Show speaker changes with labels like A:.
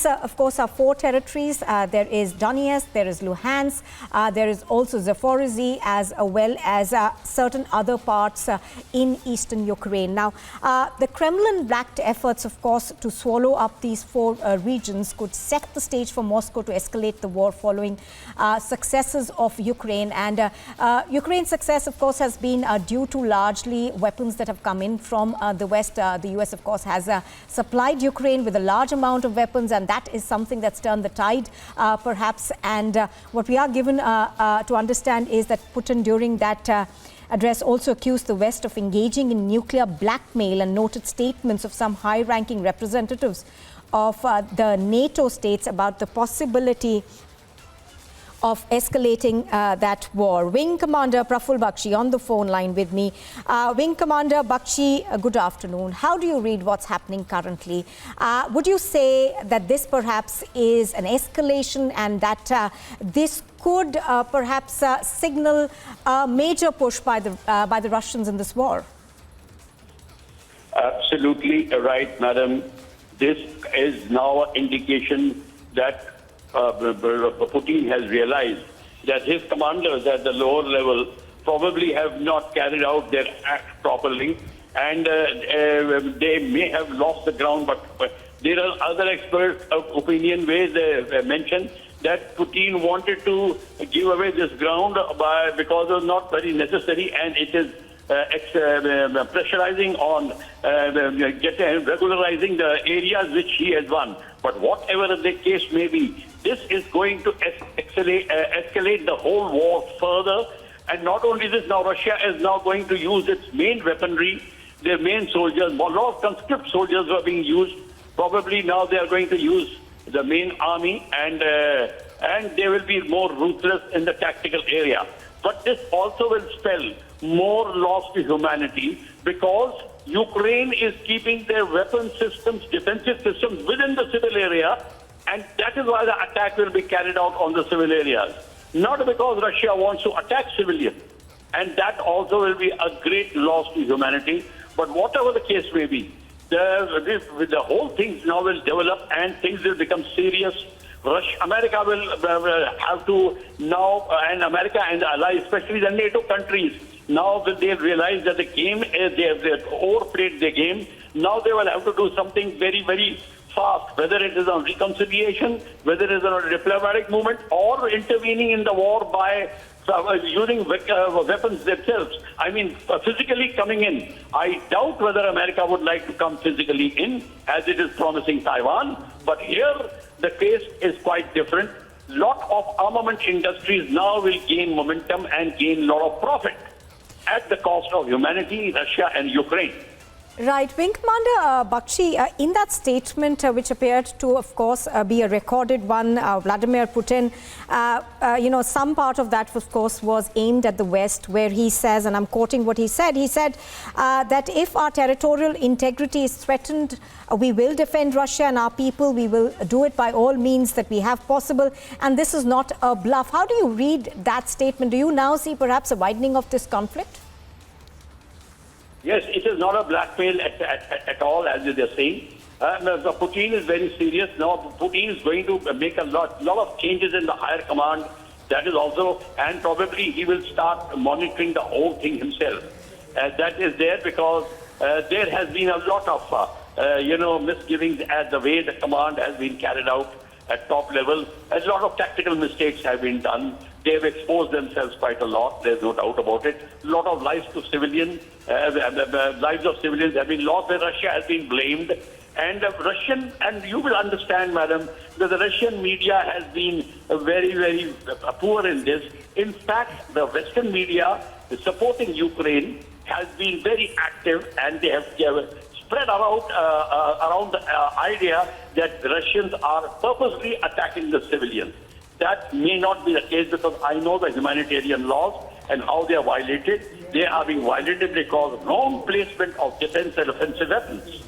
A: These, of course, are 4 territories. There is Donetsk, there is Luhansk, there is also Zaporizhzhia, as well as certain other parts in eastern Ukraine. Now, the Kremlin-backed efforts, of course, to swallow up these 4 regions could set the stage for Moscow to escalate the war following successes of Ukraine. And Ukraine's success, of course, has been due to largely weapons that have come in from the West. The US, of course, has supplied Ukraine with a large amount of weapons, and that is something that's turned the tide, perhaps. And what we are given to understand is that Putin, during that address, also accused the West of engaging in nuclear blackmail and noted statements of some high-ranking representatives of the NATO states about the possibility of escalating that war. Wing Commander Praful Bakshi on the phone line with me. Wing Commander Bakshi, good afternoon. How do you read what's happening currently? Would you say that this perhaps is an escalation and that this could perhaps signal a major push by the Russians in this war?
B: Absolutely right, madam. This is now an indication that Putin has realized that his commanders at the lower level probably have not carried out their act properly, and they may have lost the ground. But there are other expert opinion where they mention that Putin wanted to give away this ground because it was not very necessary, and it is pressurizing on regularizing the areas which he has won. But whatever the case may be, this is going to escalate the whole war further. And not only this, now Russia is now going to use its main weaponry, their main soldiers. A lot of conscript soldiers were being used. Probably now they are going to use the main army, and they will be more ruthless in the tactical area. But this also will spell more loss to humanity, because Ukraine is keeping their weapon systems, defensive systems within the civil area, and that is why the attack will be carried out on the civil areas. Not because Russia wants to attack civilians, and that also will be a great loss to humanity. But whatever the case may be, the whole thing now will develop and things will become serious. America will have to now, and America and the allies, especially the NATO countries, now that they realize that the game, they have overplayed the game. Now they will have to do something very, very fast, whether it is on reconciliation, whether it is on a diplomatic movement, or intervening in the war by using weapons themselves. I mean, physically coming in. I doubt whether America would like to come physically in, as it is promising Taiwan. But here, the case is quite different. Lot of armament industries now will gain momentum and gain a lot of profit at the cost of humanity, Russia and Ukraine.
A: Right. Wing Commander Bakshi, in that statement, which appeared to, of course, be a recorded one, Vladimir Putin, some part of that, of course, was aimed at the West, where he says, and I'm quoting what he said that if our territorial integrity is threatened, we will defend Russia and our people. We will do it by all means that we have possible. And this is not a bluff. How do you read that statement? Do you now see perhaps a widening of this conflict?
B: Yes, it is not a blackmail at all, as they are saying. Putin is very serious. Now, Putin is going to make a lot of changes in the higher command. That is also, and probably he will start monitoring the whole thing himself. That is there because there has been a lot of, misgivings at the way the command has been carried out at top level. A lot of tactical mistakes have been done. They have exposed themselves quite a lot. There's no doubt about it. A lot of lives to civilians, lives of civilians have been lost, where Russia has been blamed. And and you will understand, madam, that the Russian media has been very, very poor in this. In fact, the Western media supporting Ukraine has been very active, and they have spread around the idea that the Russians are purposely attacking the civilians. That may not be the case, because I know the humanitarian laws and how they are violated. They are being violated because of wrong placement of defense and offensive weapons.